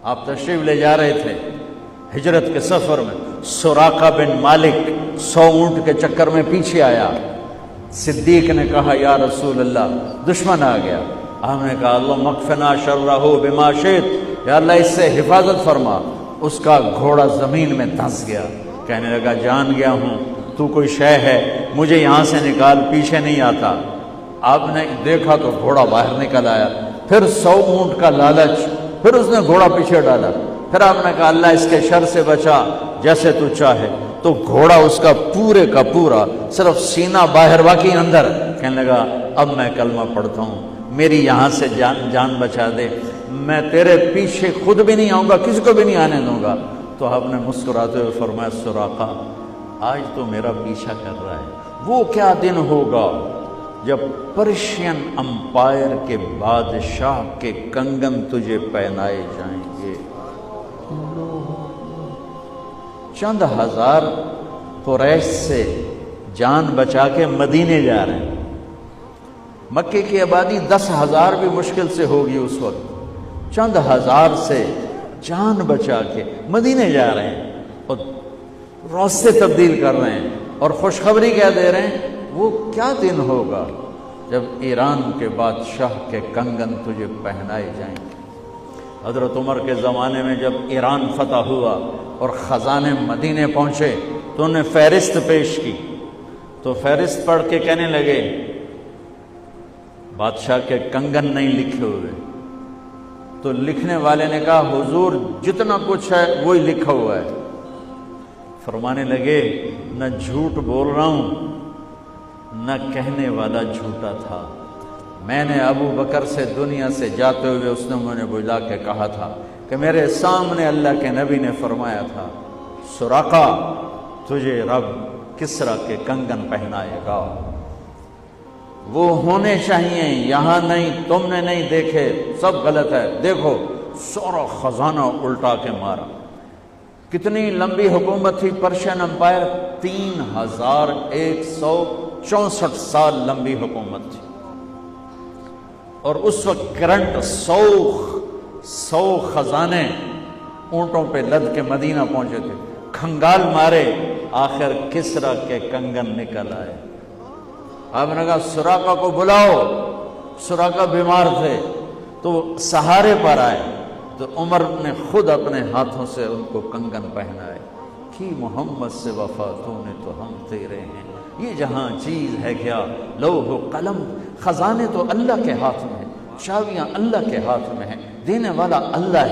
آپ تشریف لے جا رہے تھے ہجرت کے سفر میں، سراقہ بن مالک 100 اونٹ کے چکر میں پیچھے آیا۔ صدیق نے کہا یا رسول اللہ دشمن آ گیا۔ ہم نے کہا اللہم اکفنا شرہ بما شئت، یا اللہ اس سے حفاظت فرما۔ اس کا گھوڑا زمین میں دھنس گیا، کہنے لگا جان گیا ہوں تو کوئی شے ہے، مجھے یہاں سے نکال، پیچھے نہیں آتا۔ آپ نے دیکھا تو گھوڑا باہر نکل آیا، پھر 100 اونٹ کا لالچ، پھر اس نے گھوڑا پیچھے ڈالا، پھر آپ نے کہا اللہ اس کے شر سے بچا جیسے تو چاہے، تو گھوڑا اس کا پورے کا پورا صرف سینہ باہر باقی اندر، کہنے لگا اب میں کلمہ پڑھتا ہوں، میری یہاں سے جان بچا دے، میں تیرے پیچھے خود بھی نہیں آؤں گا، کسی کو بھی نہیں آنے دوں گا۔ تو آپ نے مسکراتے ہوئے فرمایا سراقہ آج تو میرا پیچھا کر رہا ہے، وہ کیا دن ہوگا جب پرشین امپائر کے بادشاہ کے کنگن تجھے پہنائے جائیں گے۔ چند ہزار قریش سے جان بچا کے مدینے جا رہے ہیں، مکے کی آبادی 10,000 بھی مشکل سے ہوگی اس وقت، چند ہزار سے جان بچا کے مدینے جا رہے ہیں اور راستے تبدیل کر رہے ہیں اور خوشخبری کیا دے رہے ہیں، وہ کیا دن ہوگا جب ایران کے بادشاہ کے کنگن تجھے پہنائے جائیں گے۔ حضرت عمر کے زمانے میں جب ایران فتح ہوا اور خزانے مدینے پہنچے تو انہیں فہرست پیش کی، تو فہرست پڑھ کے کہنے لگے بادشاہ کے کنگن نہیں لکھے ہوئے، تو لکھنے والے نے کہا حضور جتنا کچھ ہے وہی لکھا ہوا ہے۔ فرمانے لگے نہ جھوٹ بول رہا ہوں نہ کہنے والا جھوٹا تھا، میں نے ابو بکر سے دنیا سے جاتے ہوئے اس نے مجھے بلا کے کہا تھا کہ میرے سامنے اللہ کے نبی نے فرمایا تھا سراقہ تجھے رب کسریٰ کے کنگن پہنائے گا، وہ ہونے چاہیے، یہاں نہیں، تم نے نہیں دیکھے، سب غلط ہے، دیکھو سارا خزانہ الٹا کے مارا۔ کتنی لمبی حکومت تھی پرشین امپائر، 3164 سال لمبی حکومت تھی، اور اس وقت کرنٹ 100 خزانے اونٹوں پہ لد کے مدینہ پہنچے تھے، کھنگال مارے، آخر کسریٰ کے کنگن نکل آئے۔ آپ نے کہا سراقہ کو بلاؤ، سراقہ بیمار تھے تو سہارے پر آئے، تو عمر نے خود اپنے ہاتھوں سے ان کو کنگن پہنائے کہ محمد سے وفا تو نے تو ہم تیرے ہیں، یہ جہاں چیز ہے کیا لوح و قلم، خزانے تو اللہ کے ہاتھ میں ہیں، چابیاں اللہ کے ہاتھ میں ہیں، دینے والا اللہ ہے،